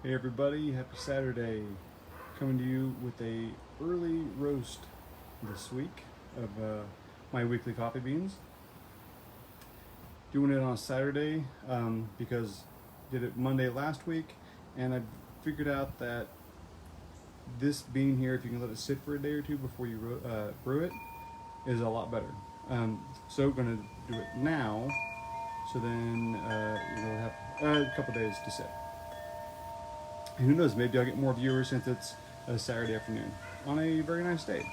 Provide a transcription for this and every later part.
Hey everybody, happy Saturday. Coming to you with a early roast this week of my weekly coffee beans. Doing it on Saturday because did it Monday last week, and I figured out that this bean here, if you can let it sit for a day or two before you brew it, is a lot better. So we're gonna do it now, so then you'll have a couple days to sit. And who knows, maybe I'll get more viewers since it's a Saturday afternoon on a very nice day.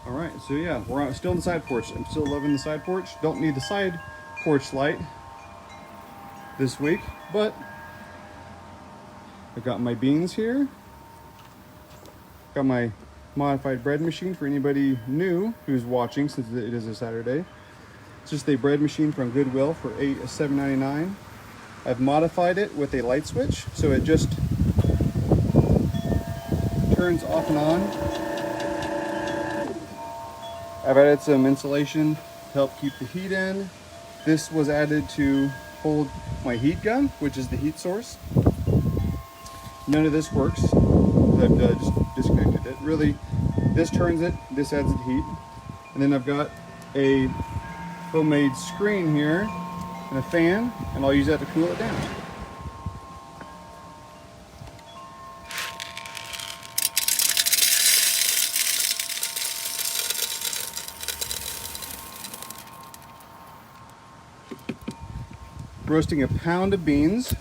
All right, so yeah, we're still in the side porch. I'm still loving the side porch. Don't need the side porch light this week, but I've got my beans here. Got my modified bread machine for anybody new who's watching, since it is a Saturday. It's just a bread machine from Goodwill for $7.99. I've modified it with a light switch, so it just turns off and on. I've added some insulation to help keep the heat in. This was added to hold my heat gun, which is the heat source. None of this works. I've just disconnected it. Really, this turns it, this adds the heat. And then I've got a homemade screen here and a fan, and I'll use that to cool it down. Roasting a pound of beans.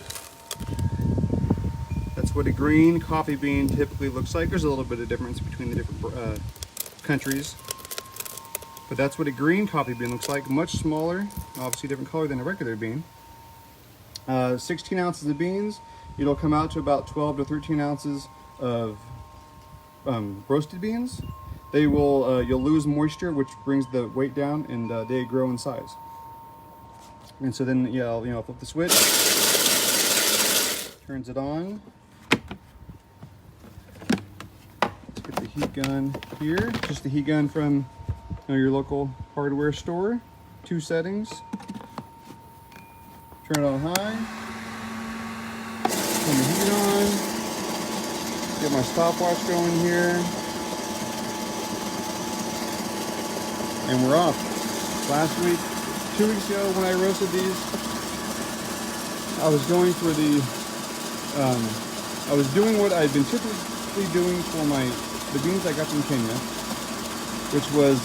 That's what a green coffee bean typically looks like. There's a little bit of difference between the different countries, but that's what a green coffee bean looks like. Much smaller, obviously different color than a regular bean. 16 ounces of beans. It'll come out to about 12 to 13 ounces of roasted beans. They will you'll lose moisture, which brings the weight down, and they grow in size. And so then, yeah, I'll flip the switch, turns it on. Let's get the heat gun here. Just the heat gun from your local hardware store. 2 settings. Turn it on high. Turn the heat on. Get my stopwatch going here. And we're off. Last week, 2 weeks ago when I roasted these, I was going for I was doing what I'd been typically doing for the beans I got from Kenya, which was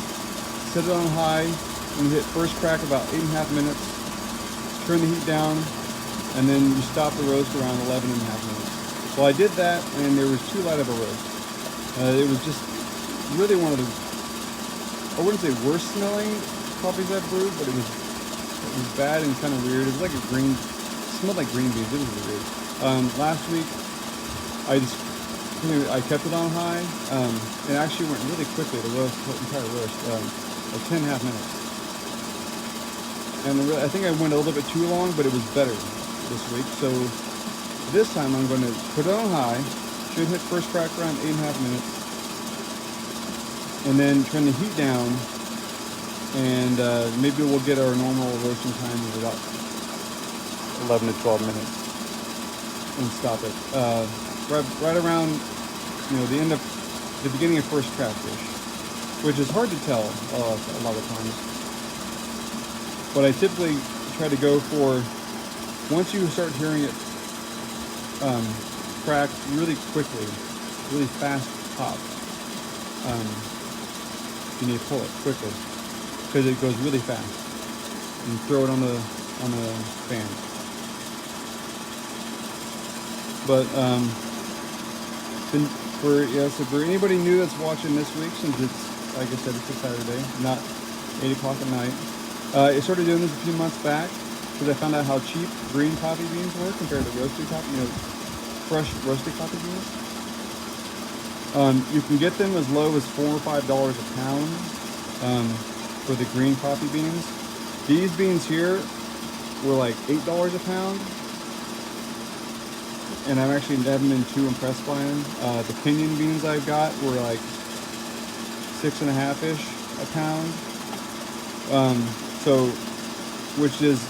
set it on high and you hit first crack about 8.5 minutes, turn the heat down, and then you stop the roast around 11.5 minutes. Well, I did that, and there was too light of a roast. It was just really one of the, I wouldn't say worst smelling coffees I've brewed, but it was bad and kind of weird. It was like it smelled like green beans. It was weird. Last week, I kept it on high. It actually went really quickly. The entire roast, like 10.5 minutes. And I think I went a little bit too long, but it was better this week. So this time I'm going to put it on high. Should hit first crack around 8.5 minutes, and then turn the heat down. And maybe we'll get our normal roasting time of about 11 to 12 minutes and stop it. Right around the beginning of first crack-ish, which is hard to tell a lot of times. But I typically try to go for, once you start hearing it crack really quickly, really fast pop, you need to pull it quickly, because it goes really fast, and throw it on the fan. But so for anybody new that's watching this week, since it's, like I said, it's a Saturday, not 8 o'clock at night, I started doing this a few months back because I found out how cheap green coffee beans were compared to roasted coffee, fresh roasted coffee beans. You can get them as low as $4 or $5 a pound. For the green coffee beans. These beans here were like $8 a pound, and I've actually never been too impressed by them. The Kenyan beans I've got were like 6.5-ish a pound, which is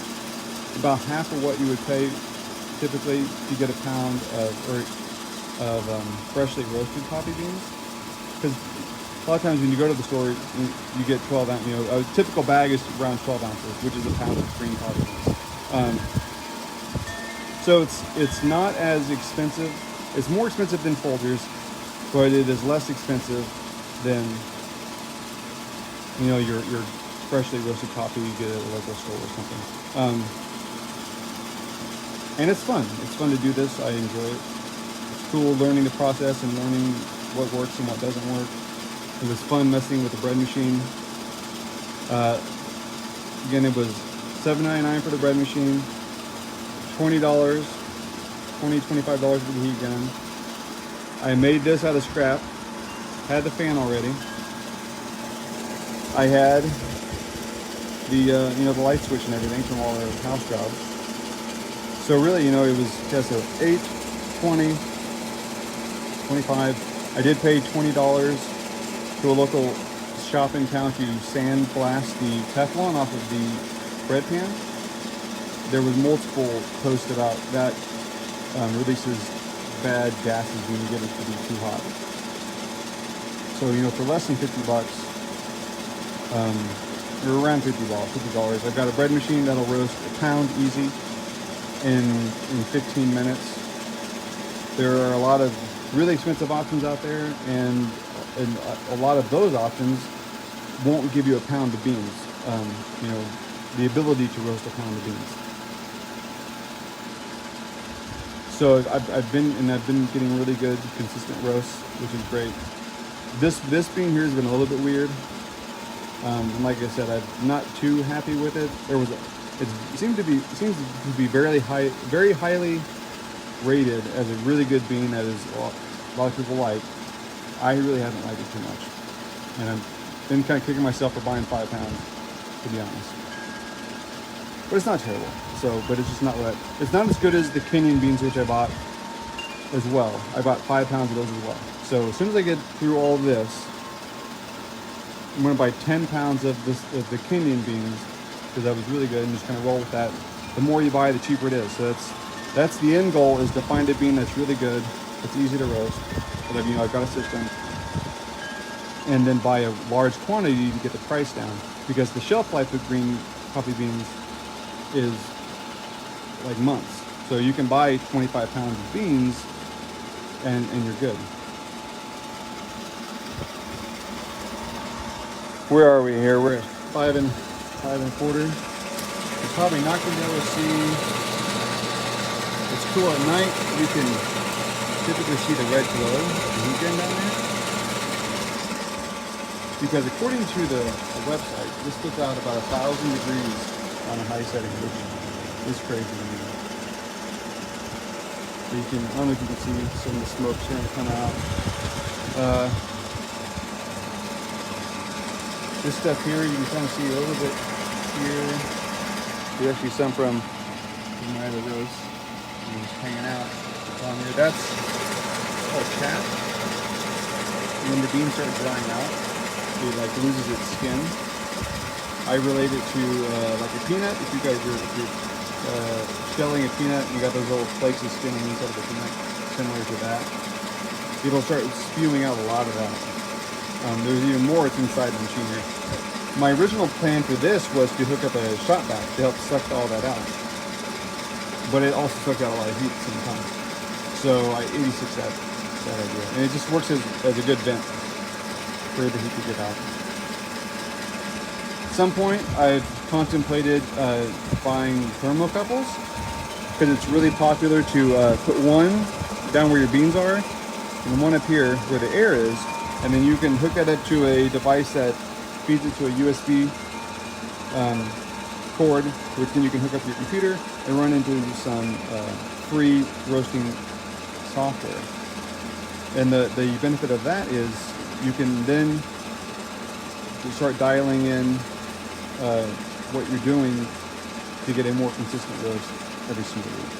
about half of what you would pay typically to get a pound of freshly roasted coffee beans, because a lot of times when you go to the store, you get 12 ounces. You know, a typical bag is around 12 ounces, which is a pound of green coffee beans. So it's not as expensive. It's more expensive than Folgers, but it is less expensive than, you know, your freshly roasted coffee you get at a local store or something. And it's fun. It's fun to do this. I enjoy it. It's cool learning the process and learning what works and what doesn't work. It was fun messing with the bread machine. Again, it was $7.99 for the bread machine, $20, $25 for the heat gun. I made this out of scrap. Had the fan already. I had the you know, the light switch and everything from all the house jobs. So really, you know, it was just 8, 20, 25. I did pay $20 to a local shop in town to sandblast the Teflon off of the bread pan. There was multiple posts about that releases bad gases when you get it to be too hot. So, you know, for less than $50, or around $50, I've got a bread machine that'll roast a pound easy in 15 minutes. There are a lot of really expensive options out there, and a lot of those options won't give you a pound of beans. You know, the ability to roast a pound of beans. So I've been getting really good, consistent roasts, which is great. This bean here has been a little bit weird. And like I said, I'm not too happy with it. It seems to be very highly rated as a really good bean that is a lot of people like. I really haven't liked it too much, and I've been kind of kicking myself for buying 5 pounds, to be honest. But it's not terrible. So, but it's just not what it's not as good as the Kenyan beans, which I bought as well. I bought 5 pounds of those as well. So as soon as I get through all this, I'm going to buy 10 pounds of the Kenyan beans, because that was really good, and just kind of roll with that. The more you buy, the cheaper it is. So that's the end goal, is to find a bean that's really good, that's easy to roast. But you know, I've got a system, and then buy a large quantity to get the price down, because the shelf life of green coffee beans is like months. So you can buy 25 pounds of beans, and you're good. Where are we here? We're at 5 1/4. You're probably not going to be able to see. It's cool at night. You can typically see the red glow of the heat gun down there. Because according to the website, this puts out about 1,000 degrees on a high setting, which is crazy to me. So you can, I don't know if you can see some of the smoke starting to come out. This stuff here, you can kind of see a little bit here. There's actually some from my other roast. Just hanging out on here. That's called chaff. When the beans start drying out, it like loses its skin. I relate it to like a peanut. If you're shelling a peanut, and you got those little flakes of skin on the inside of the peanut, similar to that. It'll start spewing out a lot of that. There's even more that's inside the machine here. My original plan for this was to hook up a shot back to help suck all that out. But it also sucked out a lot of heat at the same time. So I 86 that idea. And it just works as a good vent for the heat to get out. At some point, I've contemplated buying thermocouples, because it's really popular to put one down where your beans are and one up here where the air is. And then you can hook that up to a device that feeds it to a USB cord, which then you can hook up to your computer and run into some free roasting software. And the benefit of that is you can then start dialing in what you're doing to get a more consistent roast every single week.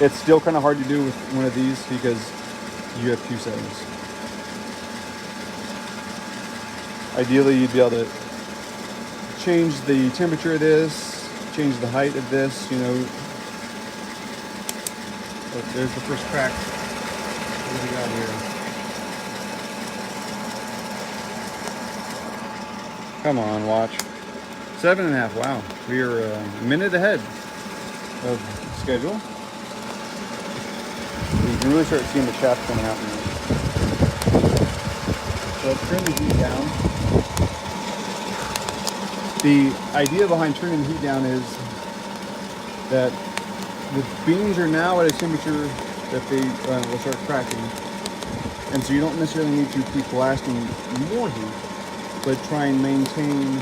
It's still kind of hard to do with one of these because you have 2 settings. Ideally, you'd be able to change the temperature of this, change the height of this, you know, Oh, there's the first crack. What do we got here? Come on, watch. 7.5. Wow, we are a minute ahead of schedule. You can really start seeing the chaff coming out now. So let's turn the heat down. The idea behind turning the heat down is that the beans are now at a temperature that they will start cracking, and so you don't necessarily need to keep blasting more heat, but try and maintain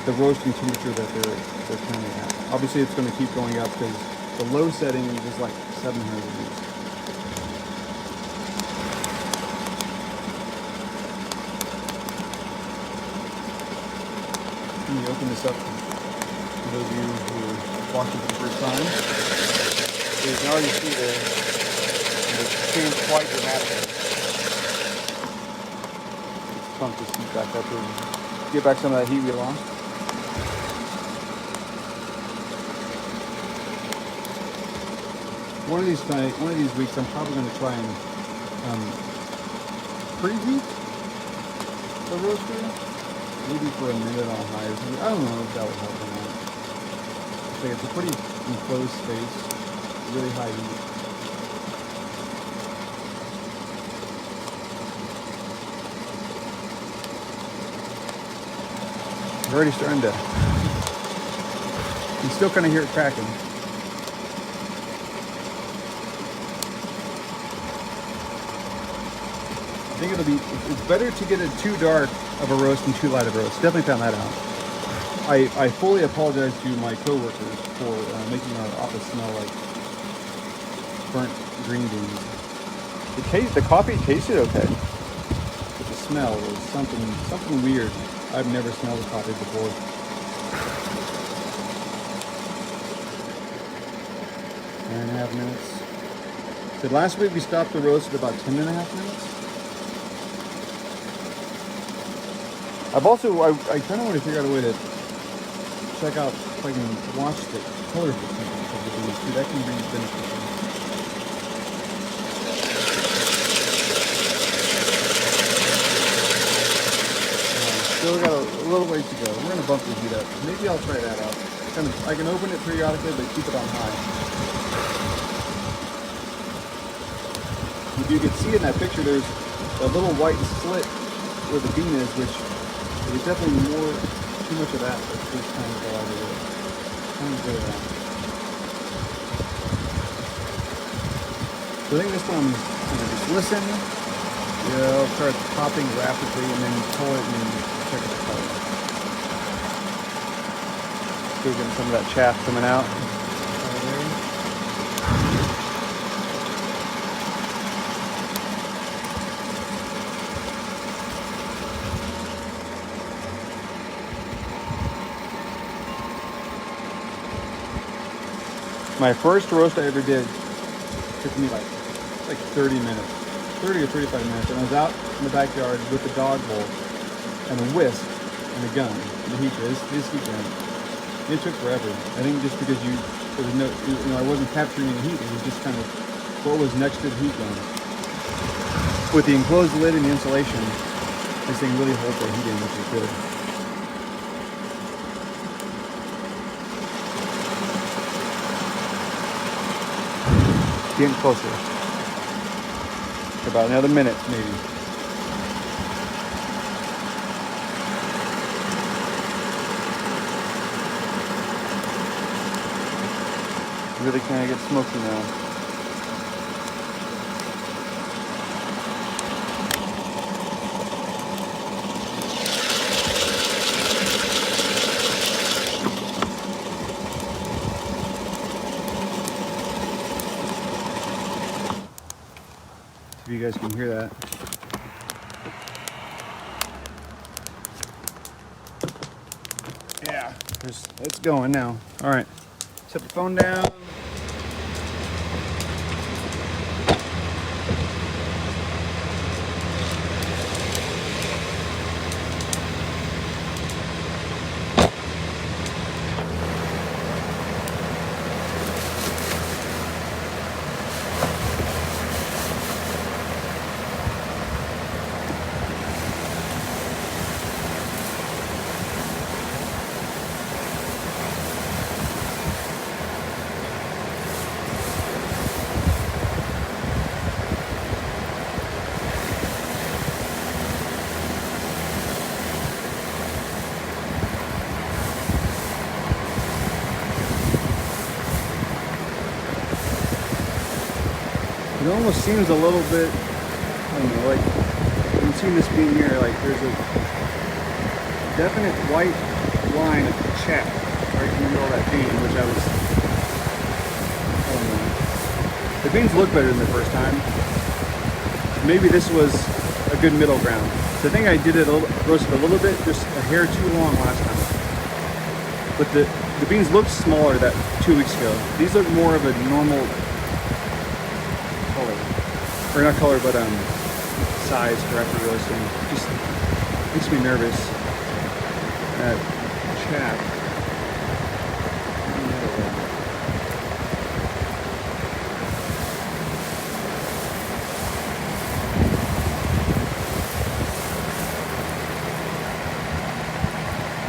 the roasting temperature that they're currently at. Obviously, it's going to keep going up because the low setting is like 700 degrees. Let me open this up for those of you who are watching for the first time. So you can already see the change quite dramatically. Let's pump this heat back up and get back some of that heat we lost. One of these weeks, I'm probably going to try and preheat the roaster, maybe for a minute on high or something. I don't know if that would help or not. I think it's a pretty enclosed space, really high heat. We're already starting to. You can still kind of hear it cracking. I think it's better to get it too dark of a roast than too light of a roast. Definitely found that out. I fully apologize to my coworkers for making our office smell like burnt green beans. The coffee tasted okay, but the smell was something weird. I've never smelled the coffee before. Nine and a half minutes. So last week we stopped the roast at about 10.5 minutes. I kind of want to figure out a way to check out if I can watch the color difference of the beans too. That can be beneficial. Still got a little ways to go. We're going to bump the heat up. Maybe I'll try that out. I can open it periodically, but keep it on high. If you can see in that picture, there's a little white slit where the bean is, which there's definitely too much of that. Let's just kind of go out of it. Kind of go that. So I think this one, just listen. It'll start popping rapidly, and then pull it and check the color. Still getting some of that chaff coming out. My first roast I ever did took me like 30 minutes, 30 or 35 minutes, and I was out in the backyard with the dog bowl and a whisk and a gun, and the heat gun. It took forever. I think just because there was no, I wasn't capturing the heat. It was just kind of what was next to the heat gun. With the enclosed lid and the insulation, this thing really holds the heat in, which is good. Getting closer. About another minute, maybe. Really kind of get smoky now. If you guys can hear that. Yeah, it's going now. All right, set the phone down. It almost seems a little bit, I don't know, like, you can see this bean here, like there's a definite white line of chaff right in the middle of that bean, which I don't know. The beans look better than the first time. Maybe this was a good middle ground. So I think I did it roasted a little bit, just a hair too long last time. But the beans looked smaller that 2 weeks ago. These look more of a normal color, or not color, but size for after roasting. Just makes me nervous. That chaff.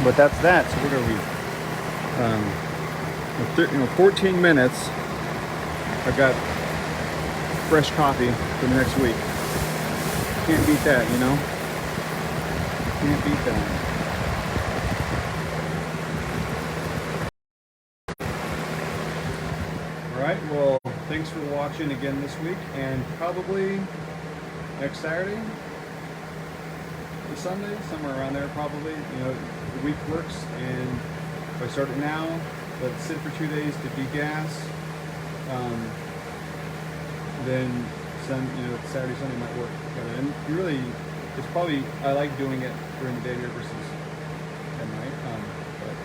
But that's that. So we're gonna be 14 minutes. I've got fresh coffee for the next week. Can't beat that, you know? Can't beat that. Alright, well, thanks for watching again this week, and probably next Saturday or Sunday, somewhere around there probably. You know, the week works, and if I start it now, let it sit for 2 days to degas, then Saturday, Sunday might work. And really, it's probably, I like doing it during the day here versus at night, but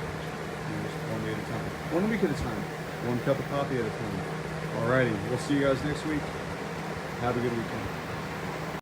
just one day at a time. 1 week at a time. 1 cup of coffee at a time. Alrighty, we'll see you guys next week. Have a good weekend.